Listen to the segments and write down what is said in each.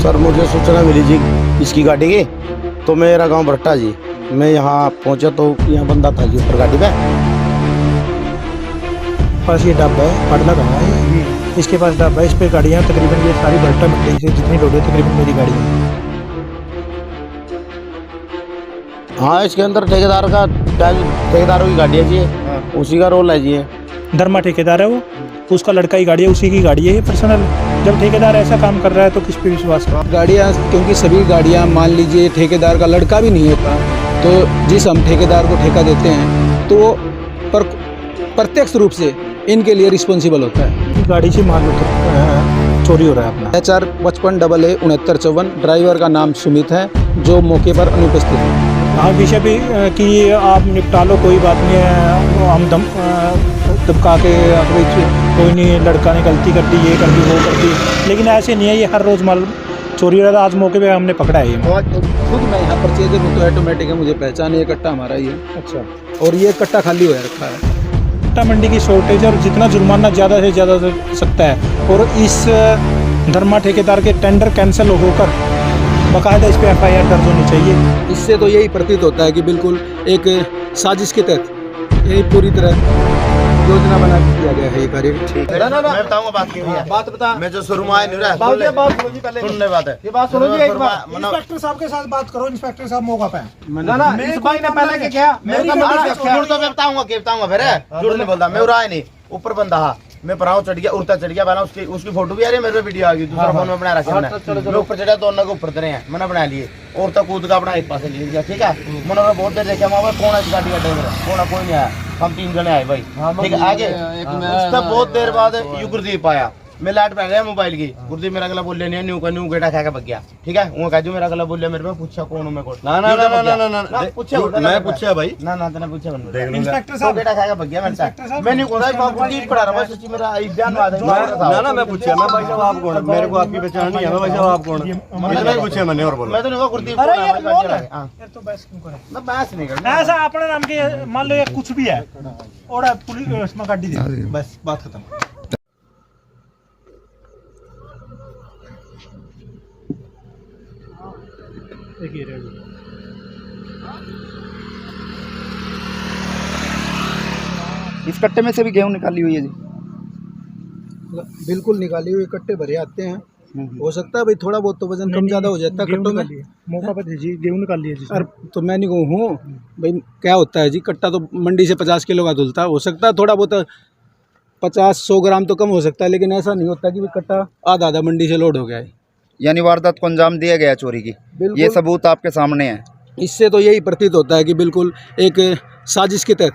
Sir मुझे सूचना मिली जी इसकी गाड़ी की, तो मेरा गांव भट्टा जी। मैं यहाँ पहुँचा तो यहाँ बंदा था जी ऊपर गाड़ी पे। पास ये डब्बा है, पड़ला कहाँ है, इसके पास डब्बा है, इस पे गाड़ियाँ तकरीबन ये सारी भट्टा मंडी से जितनी लोड है तकरीबन मेरी गाड़ी है। हाँ इसके अंदर ठेकेदारों की गाड़ी है जी, उसी का रोल है जी। धर्मा ठेकेदार है वो, उसका लड़का ही गाड़ी है, उसी की गाड़ी है ये पर्सनल। जब ठेकेदार ऐसा काम कर रहा है तो किस पे विश्वास करें। गाड़ियाँ, क्योंकि सभी गाड़ियाँ मान लीजिए ठेकेदार का लड़का भी नहीं होता, तो जिस हम ठेकेदार को ठेका देते हैं तो वो प्रत्यक्ष रूप से इनके लिए रिस्पॉन्सिबल होता है। गाड़ी से माल चोरी हो रहा है अपना। HR 55AA6954, ड्राइवर का नाम सुमित है, जो मौके पर अनुपस्थित है। हाँ विषय भी कि आप निपटा लो, कोई बात नहीं है, हम दबका के कोई नहीं, लड़का ने गलती कर दी, ये कर दी, वो कर दी, लेकिन ऐसे नहीं है। ये हर रोज़ माल चोरी हो रहा था, आज मौके पे हमने पकड़ा है ये। खुद मैं यहाँ परचेजर हूँ तो ऑटोमेटिक है, मुझे पहचान है, ये कट्टा हमारा ही है। अच्छा, और ये कट्टा खाली हो रखा है। भट्टा मंडी की शॉर्टेज और जितना जुर्माना ज़्यादा से ज़्यादा सकता है, और इस धर्मा ठेकेदार के टेंडर कैंसिल होकर बाकायदा इस पर FIR दर्ज होनी चाहिए। इससे तो यही प्रतीत होता है कि बिल्कुल एक साजिश के तहत यही पूरी तरह योजना बना के किया गया है ये कार्य। मैं बताऊंगा बात क्यों है। बात बता। मैं जो शुरू में आया नहीं रहा सुनने बात है। ये बात सुनो जी, एक बार इंस्पेक्टर साहब के साथ बात करो, इंस्पेक्टर साहब मौका पे। ना इस भाई ने पहले क्या जुड़ तो मैं बताऊंगा फिर जुड़ नहीं बोलता मैं उड़ा नहीं, ऊपर बंदा हा मैं पराव चढ़ गया, उड़ता चढ़ गया, बना उसकी फोटो भी आ रही है, मेरे वीडियो आ गई, दूसरा फोन में बना रखा मैंने। मैं ऊपर चढ़ा, दोनों को ऊपर चढ़े हैं, मैंने बना लिए, और तक कूद का अपना एक पास ले लिया। ठीक है, मैंने बहुत देर देखा, मैं कौन है गाड़ी का ड्राइवर, कौन कोई नहीं आया, हम 3 जने आए भाई। ठीक है, आगे उसका बहुत देर बाद युगदीप आया, मैं लाइट पहन रहा मोबाइल की, गुरदीप मेरा गला बोल नहीं न्यू गेटा खा के बग गया। ठीक है, वो कह मेरा गला बोल मेरे पे पूछा कौन हूं मैं, कौन ना पूछा, मैं पूछा भाई, ना तने पूछा इंस्पेक्टर साहब गेटा खा के बग गया। मैं नहीं कौन गुरदीप पढ़ा रहा, सच्ची मेरा बयान आ रहा ना मैं पूछा मैं भाई साहब आप कौन, मेरे को आपकी पहचान नहीं है, मैं भाई साहब आप कौन, इतना ही पूछा मैंने और बोला मैं तो नहीं कहा गुरदीप। अरे यार तो बस क्यों करे, मैं बहस नहीं करता, ऐसा अपने नाम के मान लो ये कुछ भी है और पुलिस इसमें गाड़ी दे, बस बात खत्म। इस कट्टे में से भी गेहूं निकाली हुई है जी? बिल्कुल निकाली हुई कट्टे भरे आते हैं। हो सकता है भाई थोड़ा बहुत तो वजन कम ज्यादा हो जाता है कट्टों में। मौका पर जी गेहूं निकाल लिए जी। तो मैं नहीं कहूँ भाई, क्या होता है जी, कट्टा तो मंडी से 50 किलो का धुलता है, हो सकता है थोड़ा बहुत 50-100 ग्राम तो कम हो सकता है, लेकिन ऐसा नहीं होता कि भाई कट्टा आधा मंडी से लोड हो गया है। यानी वारदात को अंजाम दिया गया चोरी की, ये सबूत आपके सामने है। इससे तो यही प्रतीत होता है कि बिल्कुल एक साजिश के तहत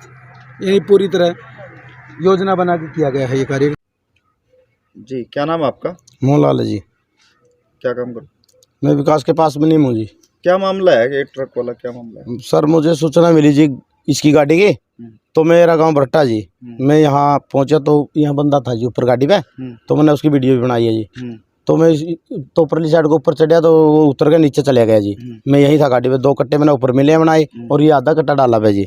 यही पूरी तरह योजना बना के किया गया है ये कार्य। जी क्या नाम है आपका? मोहनलाल है जी। क्या काम कर? मैं विकास के पास में नहीं हूँ जी। क्या मामला है, एक ट्रक वाला क्या मामला है? सर मुझे सूचना मिली जी इसकी गाड़ी की, तो मेरा गांव भट्टा जी। मैं यहाँ पहुँचा तो यहाँ बंदा था जी ऊपर गाड़ी पे, तो मैंने उसकी वीडियो भी बनाई है जी। तो मैं तो ऊपरली साइड को ऊपर चढ़ा तो वो उतर के नीचे चले गया जी। मैं यही था गाड़ी पे, 2 कट्टे मैंने ऊपर मिले बनाए और ये आधा कट्टा डाला पे जी।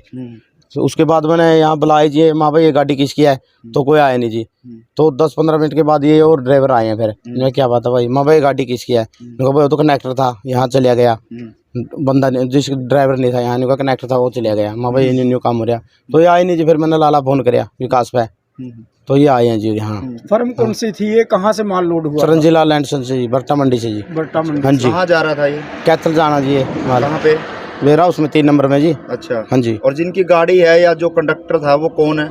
तो उसके बाद मैंने यहाँ बुलाया जी, माँ भाई ये गाड़ी किसकी है, तो कोई आया नहीं जी। तो 10-15 मिनट के बाद ये और ड्राइवर आए हैं, फिर मैं क्या बात है भाई, माँ भाई गाड़ी किसकी है, मैं भाई वो तो कनेक्टर था यहाँ चलिया गया, बंदा नहीं जिस ड्राइवर नहीं था यहाँ नहीं, कनेक्टर था वो चलिया गया, माँ भाई न्यू काम हो रहा, तो ये आए नहीं जी। फिर मैंने लाला फोन कराया विकास पे, तो ये आए हैं जी यहाँ। फर्म कौन सी थी, ये कहाँ से माल लोड हुआ? सरंजीलाल लैंडसन से जी, भट्टा मंडी से जी। भट्टा मंडी। हाँ जी। कहाँ जा रहा था ये? कैथल जाना जी, ये कहाँ पे? मेरा उसमें 3 नंबर में जी। अच्छा हाँ जी। और जिनकी गाड़ी है या जो कंडक्टर था वो कौन है?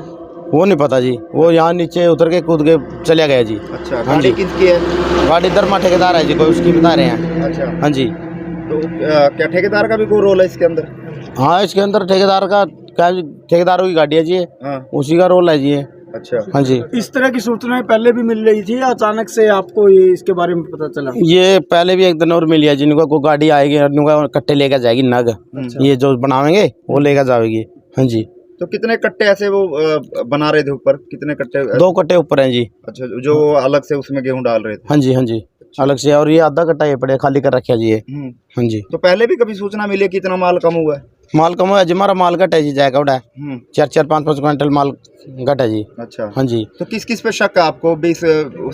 वो नहीं पता जी, वो यहाँ नीचे उतर के कूद के चले गया जी। अच्छा, गाड़ी किसकी है? गाड़ी धर्मा ठेकेदार है जी, कोई उसकी बता रहे हैं। अच्छा हाँ जी। तो क्या ठेकेदार का भी कोई रोल है इसके अंदर? हाँ इसके अंदर ठेकेदार का क्या, ठेकेदारों की गाड़ी है जी, हाँ उसी का रोल है जी। अच्छा हाँ जी। इस तरह की सूचनाएं पहले भी मिल रही थी, अचानक से आपको ये इसके बारे में पता चला? ये पहले भी एक दिन और मिली है जिनको को गाड़ी आएगी और कट्टे लेकर जाएगी नग, ये जो बनावेंगे वो लेकर जाएगी। हाँ जी। तो कितने कट्टे ऐसे वो बना रहे थे ऊपर, कितने कट्टे? 2 कट्टे ऊपर हैं जी। अच्छा, जो वो अलग से उसमें गेहूं डाल रहे थे। हाँ जी, हाँ जी, अलग से। और ये आधा कट्टा ये पड़े खाली कर रखा जी ये। हाँ जी। तो पहले भी कभी सूचना मिली कि इतना माल कम हुआ है? माल कम हुआ जी, हमारा माल घट है जी, जाएगा उड़ा है 4-4, 5-5 क्विंटल माल घट है जी। अच्छा, हाँ जी। तो किस किस पे शक है आपको? 20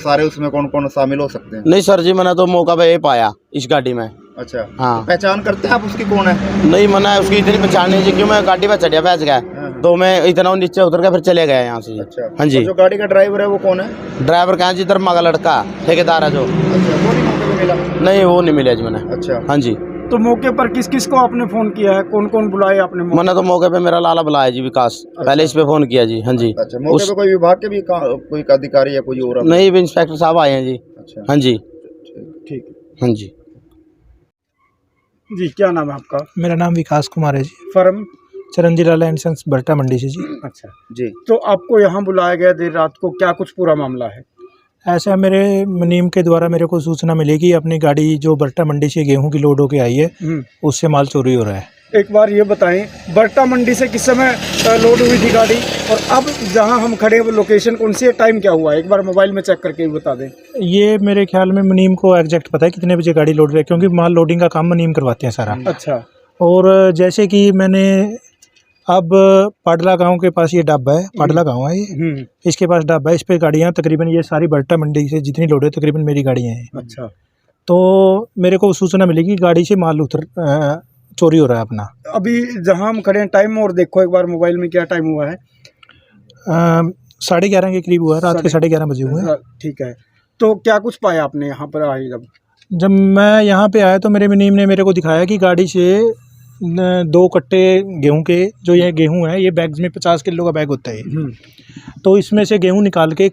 सारे उसमें कौन कौन शामिल हो सकते हैं? नहीं सर जी, मैंने तो मौका पे ये पाया इस गाड़ी में। अच्छा, हाँ। तो पहचान करते हैं आप उसकी कौन है? नहीं, मैंने उसकी इतनी पहचान नहीं जी, क्यों मैं गाड़ी पे चढ़िया बैठ गया, तो मैं इतना नीचे उतर गया, फिर चले गए यहाँ से। अच्छा, हाँ जी। और जो गाड़ी का ड्राइवर है वो कौन है? ड्राइवर कहाँ जी, धर्मा का लड़का ठेकेदार है जो। अच्छा, वो नहीं मौके पे मिला? नहीं, वो नहीं मिला जी मैंने। अच्छा, हाँ जी। तो मौके पर किस किस को आपने फ़ोन किया है, कौन कौन बुलाए आपने? मैंने तो मौके पे मेरा लाला बुलाया जी, विकास। पहले इस पे फोन किया जी। हाँ जी। अच्छा, मौके पे कोई विभाग के भी कोई अधिकारी या कोई और? नहीं, इंस्पेक्टर साहब आए हैं जी। अच्छा, हाँ जी। ठीक है हाँ जी। जी, क्या नाम है आपका? मेरा नाम विकास कुमार है जी, फर्म? चरंजी लाल एंड सन्स बरटा मंडी से जी। अच्छा, जी। तो आपको यहाँ बुलाया गया देर रात को, क्या कुछ पूरा मामला है? ऐसा मेरे मुनीम के द्वारा मेरे को सूचना मिली कि अपनी गाड़ी जो बरटा मंडी से गेहूं की लोड होके आई है, उससे माल चोरी हो रहा है। एक बार ये बताएं, बरटा मंडी से किस समय लोड हुई थी गाड़ी, और अब जहाँ हम खड़े हैं वो लोकेशन कौन सी है, टाइम क्या हुआ है? एक बार मोबाइल में चेक करके भी बता दें। ये मेरे ख्याल में मुनीम को एग्जैक्ट पता है कितने बजे गाड़ी लोड रही है, क्योंकि माल लोडिंग का काम मुनीम करवाते हैं सारा। अच्छा। और जैसे कि मैंने अब पाडला गांव के पास ये ढाबा है, पाडला गांव है ये, इसके पास ढाबा है, इस पे गाड़ियाँ तकरीबन ये सारी बरटा मंडी से जितनी लोड है तकरीबन मेरी गाड़ियाँ हैं। अच्छा, तो मेरे को सूचना मिलेगी गाड़ी से माल चोरी हो रहा है अपना। अभी जहाँ हम खड़े हैं टाइम और देखो एक बार मोबाइल में, क्या टाइम हुआ है? 11:30 के करीब हुआ है, रात के 11:30 बजे हुए हैं। ठीक है, तो क्या कुछ पाया आपने यहाँ पर आए जब? जब मैं यहाँ पे आया तो मेरे मुनीम ने मेरे को दिखाया कि गाड़ी से 2 कट्टे गेहूं के, जो ये गेहूं है ये बैग्स में 50 किलो का बैग होता है, तो इसमें से गेहूं निकाल के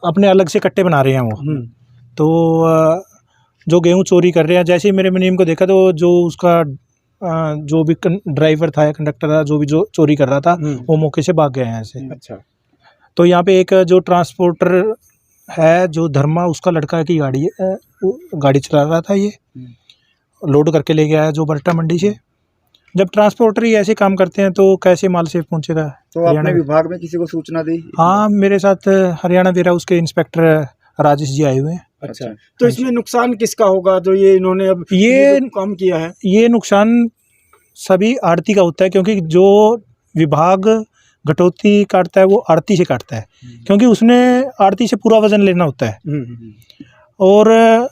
अपने अलग से कट्टे बना रहे हैं वो। तो जो गेहूं चोरी कर रहे हैं, जैसे ही मेरे मुनीम को देखा तो जो उसका जो भी ड्राइवर था या कंडक्टर था, जो भी जो चोरी कर रहा था, वो मौके से भाग गया यहाँ से। अच्छा, तो यहाँ पे एक जो ट्रांसपोर्टर है जो धर्मा, उसका लड़का की गाड़ी है, वो गाड़ी चला रहा था, ये लोड करके ले गया है जो बरटा मंडी से। जब ट्रांसपोर्टर ही ऐसे काम करते हैं तो कैसे माल सेफ पहुँचेगा? तो आपने विभाग में किसी को सूचना दी? हाँ, मेरे साथ हरियाणा वेरा उसके इंस्पेक्टर राजेश जी आए हुए हैं। अच्छा, तो इसमें नुकसान किसका होगा जो ये इन्होंने अब ये काम किया है? ये नुकसान सभी आड़ती का होता है, क्योंकि जो विभाग घटौती काटता है वो आड़ती से काटता है, क्योंकि उसने आड़ती से पूरा वजन लेना होता है। और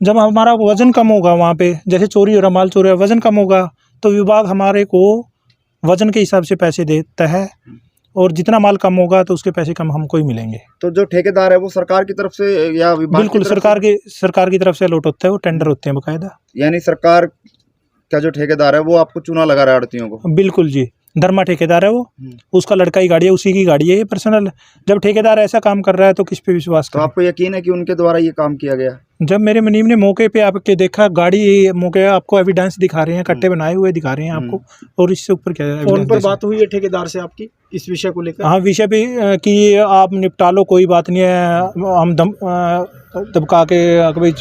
जब हमारा वजन कम होगा वहाँ पे, जैसे चोरी हो रहा, माल चोरी हो रहा, वजन कम होगा, तो विभाग हमारे को वजन के हिसाब से पैसे देता है, और जितना माल कम होगा तो उसके पैसे कम हमको ही मिलेंगे। तो जो ठेकेदार है वो सरकार की तरफ से या विभाग? बिल्कुल, सरकार की तरफ से अलॉट होता है, वो टेंडर होते हैं बकायदा। यानी सरकार का जो ठेकेदार है वो आपको चूना लगा रहा है आड़तियों को? बिल्कुल जी, धर्मा ठेकेदार है वो, उसका लड़का ही गाड़ी है, उसी की गाड़ी है ये पर्सनल। जब ठेकेदार ऐसा काम कर रहा है तो किस पे विश्वास तो करें? आपको यकीन है कि उनके द्वारा ये काम किया गया? जब मेरे मुनीम ने मौके पे आपके देखा, गाड़ी मौके आपको एविडेंस दिखा रहे हैं, कट्टे बनाए हुए दिखा रहे हैं आपको, और इससे ऊपर क्या है? फोन पर बात हुई है ठेकेदार से आपकी इस विषय को लेकर? हाँ, विषय पे कि आप निपटा लो, कोई बात नहीं है, हम दबका के भाई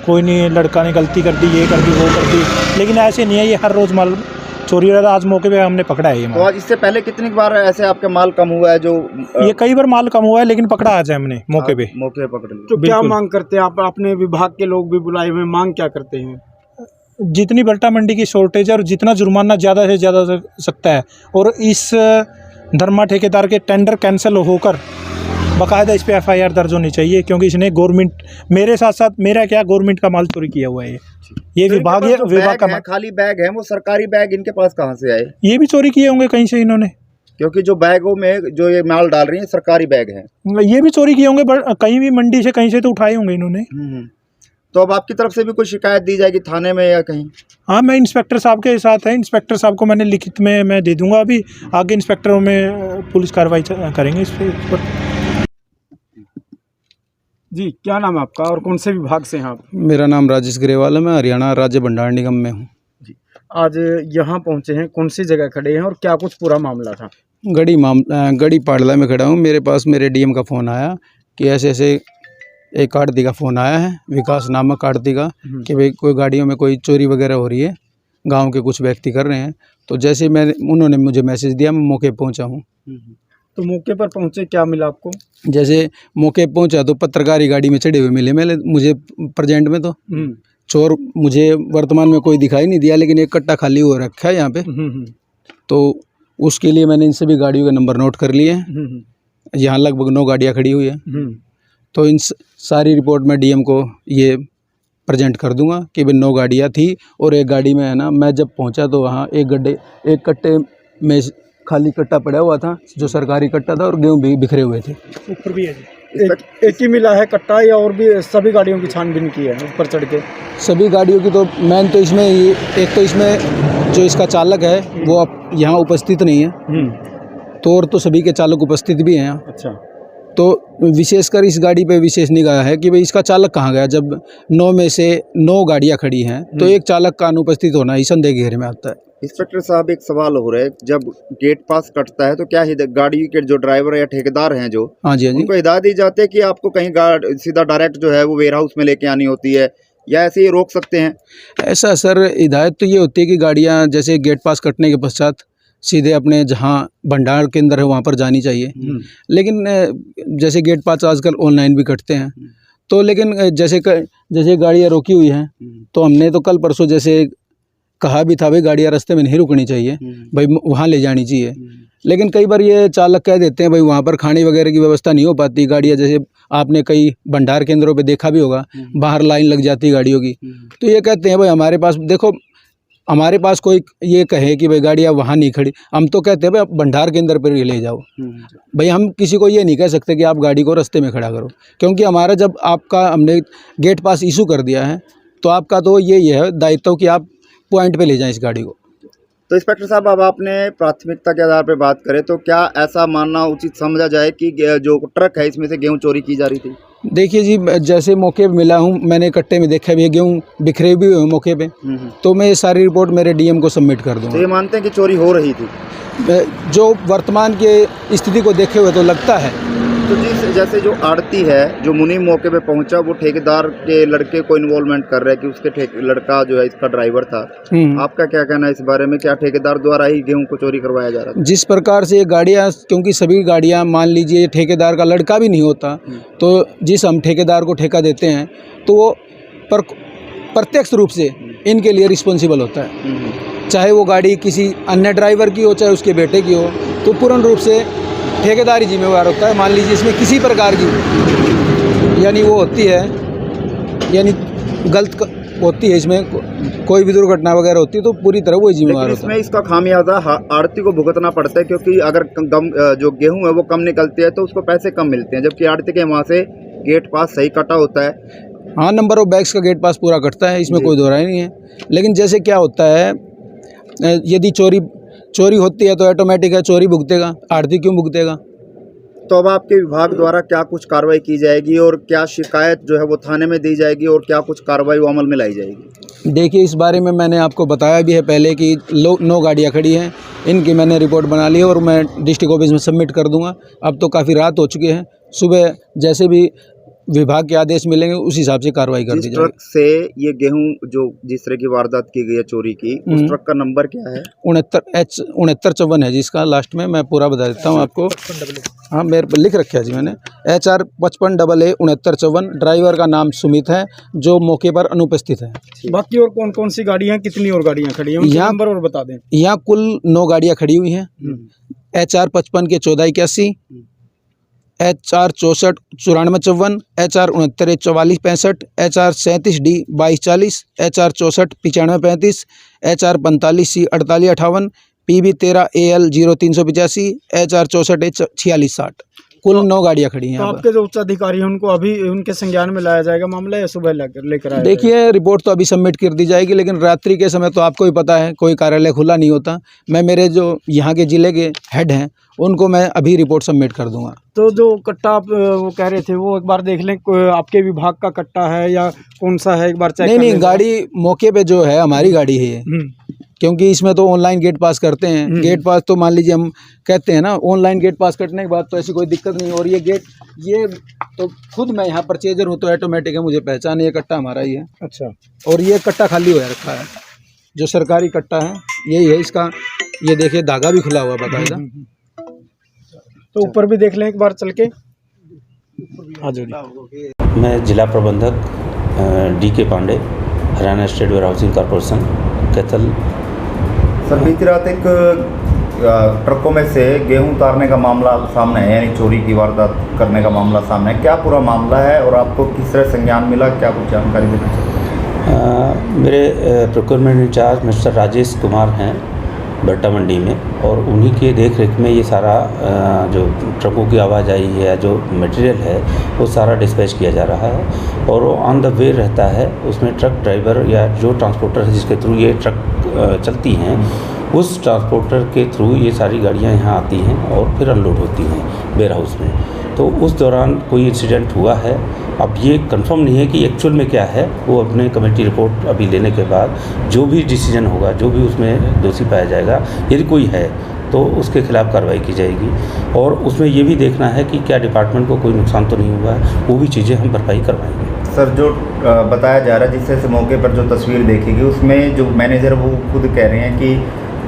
कोई नहीं, लड़का ने गलती कर दी, ये कर दी, वो कर दी, लेकिन ऐसे नहीं है, ये हर रोज़ माल चोरी हो रहा था। आज मौके पे हमने पकड़ा है ये तो माल। आज इससे पहले कितनी बार ऐसे आपके माल कम हुआ है जो ये कई बार माल कम हुआ है, लेकिन पकड़ा आज है हमने मौके पे। मौके पे पकड़ लिया? तो क्या मांग करते हैं आप? अपने विभाग के लोग भी बुलाए हुए, मांग क्या करते हैं? जितनी बरटा मंडी की शॉर्टेज है और जितना जुर्माना ज़्यादा से ज़्यादा सकता है, और इस धर्मा ठेकेदार के टेंडर कैंसिल होकर बाकायदा इस पे FIR दर्ज होनी चाहिए, क्योंकि इसने गवर्नमेंट, मेरे साथ साथ मेरा क्या, गवर्नमेंट का माल चोरी किया हुआ है ये विभाग है, विभाग का माल। खाली बैग है वो सरकारी बैग, इनके पास कहाँ से आए? ये भी चोरी किए होंगे कहीं से इन्होंने, क्योंकि जो बैगों में जो ये माल डाल रही है सरकारी बैग है। ये भी चोरी किए होंगे, कहीं भी मंडी से कहीं से तो उठाए होंगे इन्होंने। तो अब आपकी तरफ से भी कोई शिकायत दी जाएगी थाने में या कहीं? हाँ, मैं इंस्पेक्टर साहब के साथ है, इंस्पेक्टर साहब को मैंने लिखित में मैं दे दूंगा, अभी आगे इंस्पेक्टरों में पुलिस कार्रवाई करेंगे इस पर। जी, क्या नाम है आपका और कौन से विभाग से हैं आप? मेरा नाम राजेश ग्रेवाल है, मैं हरियाणा राज्य भंडार निगम में हूँ। जी, आज यहाँ पहुँचे हैं, कौन सी जगह खड़े हैं और क्या कुछ पूरा मामला था? गढ़ी पाडला में खड़ा हूँ। मेरे पास मेरे DM का फ़ोन आया कि ऐसे ऐसे एक आड़ती का फ़ोन आया है, विकास नामक आड़ती का, कि भाई कोई गाड़ियों में कोई चोरी वगैरह हो रही है, गांव के कुछ व्यक्ति कर रहे हैं। तो जैसे मैं उन्होंने मुझे मैसेज दिया, मैं मौके पे पहुंचा हूँ। तो मौके पर पहुंचे, क्या मिला आपको? जैसे मौके पे पहुंचा तो पत्रकारी गाड़ी में चढ़े हुए मिले मुझे प्रेजेंट में। तो चोर मुझे वर्तमान में कोई दिखाई नहीं दिया, लेकिन एक कट्टा खाली हो रखा है यहाँ पे। तो उसके लिए मैंने इन सभी गाड़ियों के नंबर नोट कर लिए हैं। यहाँ लगभग 9 गाड़ियाँ खड़ी हुई हैं। तो इन सारी रिपोर्ट मैं डीएम को ये प्रेजेंट कर दूंगा कि भाई 9 गाड़ियाँ थी और एक गाड़ी में है ना, मैं जब पहुंचा तो वहाँ एक कट्टे में खाली कट्टा पड़ा हुआ था जो सरकारी कट्टा था, और गेहूँ भी बिखरे हुए थे। ऊपर भी है जी। एक ही मिला है कट्टा, या और भी सभी गाड़ियों की छानबीन की है ऊपर चढ़ के? सभी गाड़ियों की तो मैन तो इसमें एक तो इसमें जो इसका चालक है वो अब यहाँ उपस्थित नहीं है, तो और तो सभी के चालक उपस्थित भी हैं यहाँ। अच्छा। तो विशेषकर इस गाड़ी पे विशेष निगाह है कि भाई इसका चालक कहाँ गया। जब 9 में से 9 गाड़ियाँ खड़ी हैं तो एक चालक का अनुपस्थित होना ही संदेह के घेरे में आता है। इंस्पेक्टर साहब, एक सवाल हो रहा है, जब गेट पास कटता है तो क्या गाड़ी के जो ड्राइवर या ठेकेदार हैं जो, हाँ जी, हाँ जी, उनको हिदायत दी जाती है कि आपको कहीं सीधा डायरेक्ट जो है वो वेयर हाउस में लेके आनी होती है, या ऐसे ही रोक सकते हैं? ऐसा सर, हिदायत तो ये होती है कि गाड़ियाँ जैसे गेट पास कटने के पश्चात सीधे अपने जहाँ भंडार केंद्र है वहाँ पर जानी चाहिए। लेकिन जैसे गेट पास आजकल ऑनलाइन भी कटते हैं, तो लेकिन जैसे गाड़ियाँ रोकी हुई हैं तो हमने तो कल परसों जैसे कहा भी था भाई गाड़ियाँ रास्ते में नहीं रुकनी चाहिए, भाई वहाँ ले जानी चाहिए। लेकिन कई बार ये चालक कह देते हैं भाई वहाँ पर खाने वगैरह की व्यवस्था नहीं हो पाती। गाड़ियाँ जैसे आपने कई भंडार केंद्रों पे देखा भी होगा, बाहर लाइन लग जाती है गाड़ियों की। तो ये कहते हैं भाई हमारे पास देखो, हमारे पास कोई ये कहे कि भाई गाड़ियाँ वहाँ नहीं खड़ी, हम तो कहते हैं भाई आप भंडार केंद्र पर ही ले जाओ। भाई हम किसी को ये नहीं कह सकते कि आप गाड़ी को रास्ते में खड़ा करो, क्योंकि हमारा जब आपका हमने गेट पास इशू कर दिया है तो आपका तो यही है दायित्व कि आप पॉइंट पे ले जाएं इस गाड़ी को। तो इंस्पेक्टर साहब, अब आपने प्राथमिकता के आधार पर बात करें तो क्या ऐसा मानना उचित समझा जाए कि जो ट्रक है इसमें से गेहूं चोरी की जा रही थी? देखिए जी, जैसे मौके पे मिला हूँ, मैंने कट्टे में देखा भी है, गेहूँ बिखरे भी हुए मौके पे, तो मैं ये सारी रिपोर्ट मेरे डीएम को सबमिट कर दूँगा। तो ये मानते हैं कि चोरी हो रही थी? जो वर्तमान के स्थिति को देखे हुए तो लगता है। तो जैसे जो आड़ती है, जो मुनीम मौके पे पहुंचा, वो ठेकेदार के लड़के को इन्वॉल्वमेंट कर रहा है कि उसके लड़का जो है इसका ड्राइवर था। आपका क्या कहना है इस बारे में? क्या ठेकेदार द्वारा ही गेहूं को चोरी करवाया जा रहा था? जिस प्रकार से ये गाड़ियाँ, क्योंकि सभी गाड़ियाँ मान लीजिए ठेकेदार का लड़का भी नहीं होता, तो जिस हम ठेकेदार को ठेका देते हैं तो वो प्रत्यक्ष रूप से इनके लिए रिस्पॉन्सिबल होता है। चाहे वो गाड़ी किसी अन्य ड्राइवर की हो, चाहे उसके बेटे की हो, तो पूर्ण रूप से ठेकेदार ही जिम्मेवार होता है। मान लीजिए इसमें किसी प्रकार की यानी वो होती है, यानी गलत होती है, इसमें कोई भी दुर्घटना वगैरह होती है तो पूरी तरह वो जिम्मेवार होता है। इसमें इसका खामियाजा आड़ती को भुगतना पड़ता है, क्योंकि अगर जो गेहूं है वो कम निकलती है तो उसको पैसे कम मिलते हैं, जबकि आड़ती के वहाँ से गेट पास सही कटा होता है। हाँ, नंबर ऑफ बैग्स का गेट पास पूरा कटता है, इसमें कोई दो राय नहीं है। लेकिन जैसे क्या होता है, यदि चोरी होती है तो ऑटोमेटिक है चोरी भुगतेगा, आड़ती क्यों भुगतेगा? तो अब आपके विभाग द्वारा क्या कुछ कार्रवाई की जाएगी, और क्या शिकायत जो है वो थाने में दी जाएगी, और क्या कुछ कार्रवाई वो अमल में लाई जाएगी? देखिए, इस बारे में मैंने आपको बताया भी है पहले कि 9 गाड़ियाँ खड़ी हैं, इनकी मैंने रिपोर्ट बना ली है और मैं डिस्ट्रिक्ट ऑफिस में सबमिट कर दूंगा। अब तो काफ़ी रात हो चुकी है, सुबह जैसे भी विभाग के आदेश मिलेंगे उस हिसाब से कार्रवाई कर दी जाएगी। ट्रक से ये गेहूं जो जिस तरह की वारदात की गई है चोरी की, उस ट्रक का नंबर क्या है? 6954 है जिसका, लास्ट में मैं पूरा बता देता हूँ आपको। हाँ, मेरे पर लिख रखा है जी मैंने, HR 55AA 6954। ड्राइवर का नाम सुमित है, जो मौके पर अनुपस्थित है। बाकी और कौन कौन सी गाड़ियाँ, कितनी और गाड़ियाँ खड़ी हैं, उनके नंबर और बता दें। यहाँ कुल 9 गाड़ियाँ खड़ी हुई हैं। HR 55 के 1481, HR 64 9454, HR 69 44 65, HR 37D 2240, HR 64 9535, HR 45C 48 58, PB 13 AL 0385, HR 64 4660। कुल 9 गाड़ियाँ खड़ी हैं। तो आपके जो उच्च अधिकारी हैं उनको अभी उनके संज्ञान में लाया जाएगा मामला, या सुबह लेकर आया? देखिए, रिपोर्ट तो अभी सबमिट कर दी जाएगी, लेकिन रात्रि के समय तो आपको ही पता है कोई कार्यालय खुला नहीं होता। मैं मेरे जो यहाँ के ज़िले के हेड हैं उनको मैं अभी रिपोर्ट सबमिट कर दूंगा। तो जो कट्टा आप वो कह रहे थे वो एक बार देख लें, आपके विभाग का कट्टा है या कौन सा है, एक बार चेक नहीं, गाड़ी मौके पे जो है हमारी गाड़ी है ये, क्योंकि इसमें तो ऑनलाइन गेट पास करते हैं। गेट पास तो मान लीजिए हम कहते हैं ना, ऑनलाइन गेट पास करने के बाद तो ऐसी कोई दिक्कत नहीं। और ये तो खुद मैं यहाँ परचेजर हूँ तो ऑटोमेटिक है, मुझे पहचान, ये कट्टा हमारा ही है। अच्छा। और ये कट्टा खाली हो रखा है। जो सरकारी कट्टा है यही है इसका। ये देखिए धागा भी खुला हुआ बाकायदा। तो ऊपर भी देख लें एक बार चल के। हाँ जी। मैं जिला प्रबंधक DK. Pandey, Haryana state warehousing corporation, Kaithal. Sir बीती रात एक ट्रकों में से गेहूं उतारने का मामला सामने है, यानी चोरी की वारदात करने का मामला सामने है। क्या पूरा मामला है और आपको किस तरह संज्ञान मिला, क्या कुछ जानकारी देना चाहिए? मेरे procurement incharge mister Rajesh Kumar हैं बट्टा मंडी में, और उन्हीं के देख रेख में ये सारा जो ट्रकों की आवाजाही है या जो मटेरियल है वो सारा डिस्पैच किया जा रहा है। और वो ऑन द वे रहता है, उसमें ट्रक ड्राइवर या जो ट्रांसपोर्टर है जिसके थ्रू ये ट्रक चलती हैं, उस ट्रांसपोर्टर के थ्रू ये सारी गाड़ियाँ यहाँ आती हैं और फिर अनलोड होती हैं वेयर हाउस में। तो उस दौरान कोई इंसिडेंट हुआ है, अब ये कंफर्म नहीं है कि एक्चुअल में क्या है। वो अपने कमेटी रिपोर्ट अभी लेने के बाद जो भी डिसीजन होगा, जो भी उसमें दोषी पाया जाएगा, यदि कोई है तो उसके खिलाफ़ कार्रवाई की जाएगी। और उसमें ये भी देखना है कि क्या डिपार्टमेंट को कोई नुकसान तो नहीं हुआ है, वो भी चीज़ें हम भरपाई करवाएंगे। सर जो बताया जा रहा है, जिससे मौके पर जो तस्वीर देखेगी उसमें जो मैनेजर वो खुद कह रहे हैं कि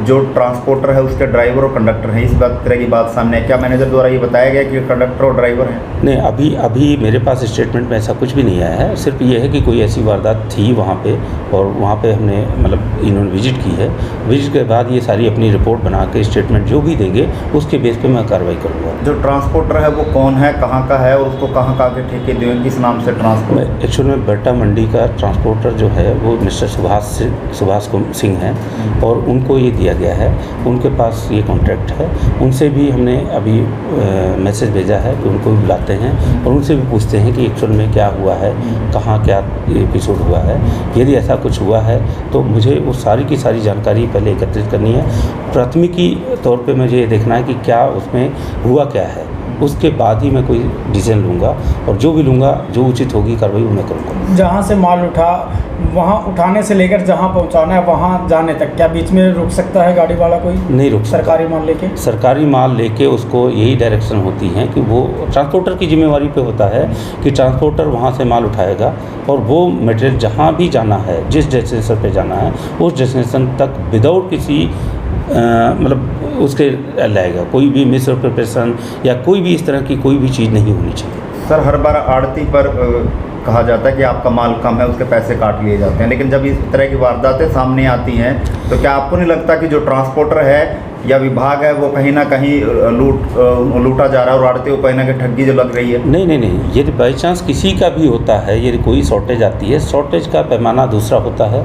जो ट्रांसपोर्टर है उसके ड्राइवर और कंडक्टर हैं, इस तरह की बात सामने है। क्या मैनेजर द्वारा ये बताया गया कि कंडक्टर और ड्राइवर हैं? नहीं, अभी मेरे पास स्टेटमेंट में ऐसा कुछ भी नहीं आया है। सिर्फ ये है कि कोई ऐसी वारदात थी वहाँ पे, और वहाँ पे हमने मतलब इन्होंने विजिट की है। विजिट के बाद ये सारी अपनी रिपोर्ट बना के स्टेटमेंट जो भी देंगे उसके बेस पे मैं कार्रवाई करूँगा। जो ट्रांसपोर्टर है वो कौन है, कहाँ का है और उसको कहाँ के ठेके दिए, किस नाम से ट्रांसपोर्ट? एक्चुअल में बट्टा मंडी का ट्रांसपोर्टर जो है वो मिस्टर सुभाष सिंह हैं, और उनको ये दिया गया है, उनके पास ये कॉन्ट्रैक्ट है। उनसे भी हमने अभी मैसेज भेजा है कि उनको भी बुलाते हैं और उनसे भी पूछते हैं कि एक्चुअल में क्या हुआ है, कहाँ क्या एपिसोड हुआ है। यदि ऐसा कुछ हुआ है तो मुझे वो सारी की सारी जानकारी पहले एकत्रित करनी है। प्राथमिकी तौर पे मुझे ये देखना है कि क्या उसमें हुआ क्या है, उसके बाद ही मैं कोई डिसीजन लूँगा, और जो भी लूँगा, जो उचित होगी कार्रवाई वो मैं करूँगा। जहाँ से माल उठा, वहाँ उठाने से लेकर जहाँ पहुँचाना है वहाँ जाने तक क्या बीच में रुक सकता है गाड़ी वाला कोई? नहीं रुक सकता। सरकारी माल लेके उसको यही डायरेक्शन होती है कि वो ट्रांसपोर्टर की जिम्मेवारी पे होता है कि ट्रांसपोर्टर वहाँ से माल उठाएगा और वो मटेरियल जहाँ भी जाना है, जिस डेस्टिनेशन पे जाना है, उस डेस्टिनेशन तक विदाउट किसी मतलब उसके लाएगा। कोई भी मिसरिप्रेजेंटेशन या कोई भी इस तरह की कोई भी चीज़ नहीं होनी चाहिए। सर हर बार आड़ती पर कहा जाता है कि आपका माल कम है, उसके पैसे काट लिए जाते हैं, लेकिन जब इस तरह की वारदातें सामने आती हैं तो क्या आपको नहीं लगता कि जो ट्रांसपोर्टर है या विभाग है वो कहीं ना कहीं लूटा जा रहा है और आड़ती को कहीं ना कहीं ठगी जो लग रही है? नहीं, यदि बाई चांस किसी का भी होता है, यदि कोई शॉर्टेज आती है, शॉर्टेज का पैमाना दूसरा होता है।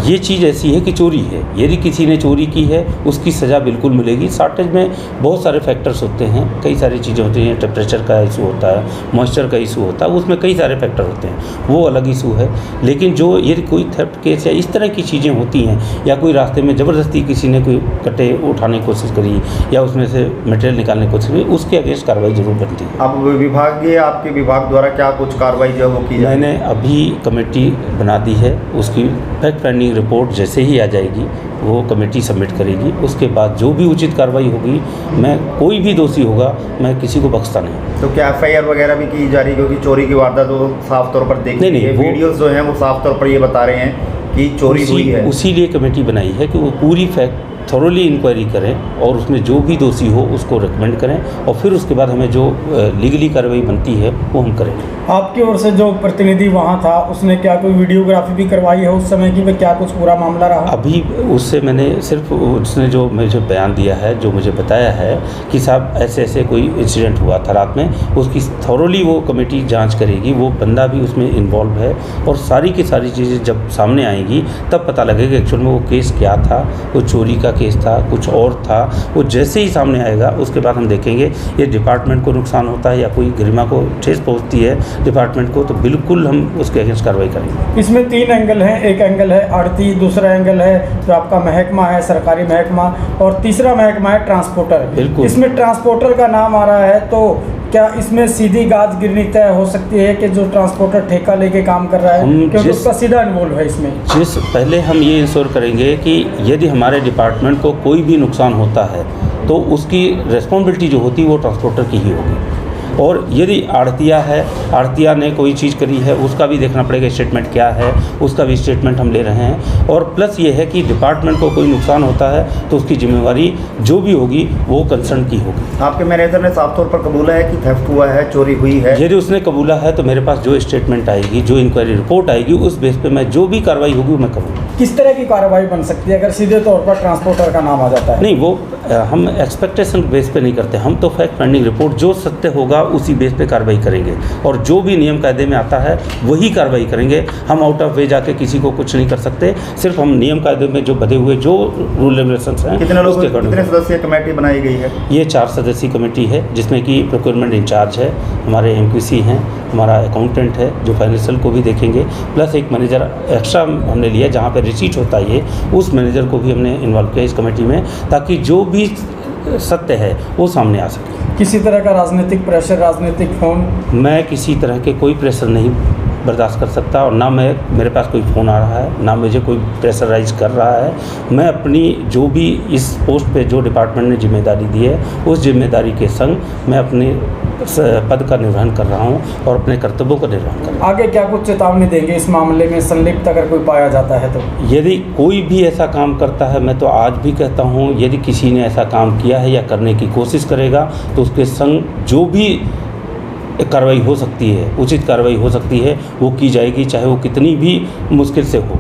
ये चीज़ ऐसी है कि चोरी है, यदि किसी ने चोरी की है उसकी सज़ा बिल्कुल मिलेगी। शॉर्टेज में बहुत सारे फैक्टर्स होते हैं, कई सारी चीज़ें होती हैं, टेम्परेचर का इशू होता है, मॉइस्चर का इशू होता है, उसमें कई सारे फैक्टर होते हैं, वो अलग इशू है। लेकिन जो यदि कोई थेफ्ट केस या इस तरह की चीज़ें होती हैं, या कोई रास्ते में ज़बरदस्ती किसी ने कोई कट्टे उठाने की कोशिश करी या उसमें से मटेरियल निकालने की कोशिश करी, उसके अगेंस्ट कार्रवाई जरूर बनती है। अब विभागीय आपके विभाग द्वारा क्या कुछ कार्रवाई जो है वो की जाए? मैंने अभी कमेटी बना दी है, उसकी फैक्ट फाइंडिंग रिपोर्ट जैसे ही आ जाएगी वो कमेटी सबमिट करेगी। उसके बाद जो भी उचित कार्रवाई होगी, मैं कोई भी दोषी होगा मैं किसी को बख्शता नहीं। तो क्या एफआईआर वगैरह भी की जा रही है? क्योंकि चोरी की वारदात तो साफ तौर पर देखी नहीं, वीडियोस जो हैं वो साफ तौर पर ये बता रहे हैं कि चोरी हुई है। उसी लिए कमेटी बनाई है कि वो पूरी फैक्ट थॉरोली इंक्वायरी करें और उसमें जो भी दोषी हो उसको रिकमेंड करें, और फिर उसके बाद हमें जो लीगली कार्रवाई बनती है वो हम करेंगे। आपकी ओर से जो प्रतिनिधि वहाँ था उसने क्या कोई वीडियोग्राफी भी करवाई है उस समय की, वह क्या कुछ पूरा मामला रहा? अभी उससे मैंने सिर्फ उसने जो मुझे बयान दिया है, जो मुझे बताया है कि साहब ऐसे ऐसे कोई इंसिडेंट हुआ था रात में, उसकी थॉरोली वो कमेटी जांच करेगी। वो बंदा भी उसमें इन्वॉल्व है और सारी की सारी चीज़ें जब सामने आएंगी तब पता लगेगा कि एक्चुअल में वो केस क्या था, वो चोरी का केस था, कुछ और था। वो जैसे ही सामने आएगा उसके बाद हम देखेंगे ये डिपार्टमेंट को नुकसान होता है या कोई गरिमा को ठेस पहुँचती है डिपार्टमेंट को, तो बिल्कुल हम उसके अगेंस्ट कार्रवाई करेंगे। इसमें 3 एंगल हैं, एक एंगल है आड़ती, दूसरा एंगल है जो आपका महकमा है, सरकारी महकमा, और तीसरा महकमा है ट्रांसपोर्टर। बिल्कुल। इसमें ट्रांसपोर्टर का नाम आ रहा है, तो क्या इसमें सीधी गाज गिरनी तय हो सकती है कि जो ट्रांसपोर्टर ठेका लेके काम कर रहा है, क्योंकि उसका सीधा इन्वॉल्व है इसमें? पहले हम ये इंश्योर करेंगे कि यदि हमारे डिपार्टमेंट को कोई भी नुकसान होता है तो उसकी रिस्पॉन्सिबिलिटी जो होती है वो ट्रांसपोर्टर की ही होगी। और यदि आड़तिया है, आड़तिया ने कोई चीज़ करी है, उसका भी देखना पड़ेगा स्टेटमेंट क्या है, उसका भी स्टेटमेंट हम ले रहे हैं। और प्लस ये है कि डिपार्टमेंट को कोई नुकसान होता है तो उसकी जिम्मेवारी जो भी होगी वो कंसर्न की होगी। आपके मैनेजर ने साफ तौर पर कबूला है कि थेफ्ट हुआ है, चोरी हुई है? यदि उसने कबूला है तो मेरे पास जो स्टेटमेंट आएगी, जो इंक्वायरी रिपोर्ट आएगी, उस बेस पे मैं जो भी कार्रवाई होगी वो मैं करूँगा। किस तरह की कार्रवाई बन सकती है अगर सीधे तौर पर ट्रांसपोर्टर का नाम आ जाता है? नहीं, वो हम एक्सपेक्टेशन बेस पे नहीं करते, हम तो फैक्ट फाइंडिंग रिपोर्ट जो सत्य होगा उसी बेस पे कार्रवाई करेंगे और जो भी नियम कायदे में आता है वही कार्रवाई करेंगे। हम आउट ऑफ वे जाके किसी को कुछ नहीं कर सकते, सिर्फ हम नियम कायदे में जो बधे हुए जो रूल रेगुलेशंस हैं कितने सदस्यीय कमेटी बनाई गई है? ये 4 सदस्यीय कमेटी है जिसमें कि प्रोक्योरमेंट इंचार्ज है, हमारे MQC हैं, हमारा अकाउंटेंट है जो फाइनेंशियल को भी देखेंगे, प्लस एक मैनेजर एक्स्ट्रा हमने लिया जहाँ पर रिसीट होता है, उस मैनेजर को भी हमने इन्वॉल्व किया इस कमेटी में ताकि जो भी सत्य है वो सामने आ सके। किसी तरह का राजनीतिक प्रेशर, राजनीतिक फोन? मैं किसी तरह के कोई प्रेशर नहीं बर्दाश्त कर सकता और ना मेरे पास कोई फ़ोन आ रहा है, ना मुझे कोई प्रेशराइज कर रहा है। मैं अपनी जो भी इस पोस्ट पे जो डिपार्टमेंट ने जिम्मेदारी दी है उस जिम्मेदारी के संग मैं अपने पद का निर्वहन कर रहा हूं और अपने कर्तव्यों का निर्वहन कर रहा हूं। आगे क्या कुछ चेतावनी देंगे इस मामले में संलिप्त अगर कोई पाया जाता है तो? यदि कोई भी ऐसा काम करता है, मैं तो आज भी कहता हूं, यदि किसी ने ऐसा काम किया है या करने की कोशिश करेगा तो उसके संग जो भी कार्रवाई हो सकती है, उचित कार्रवाई हो सकती है, वो की जाएगी, चाहे वो कितनी भी मुश्किल से हो।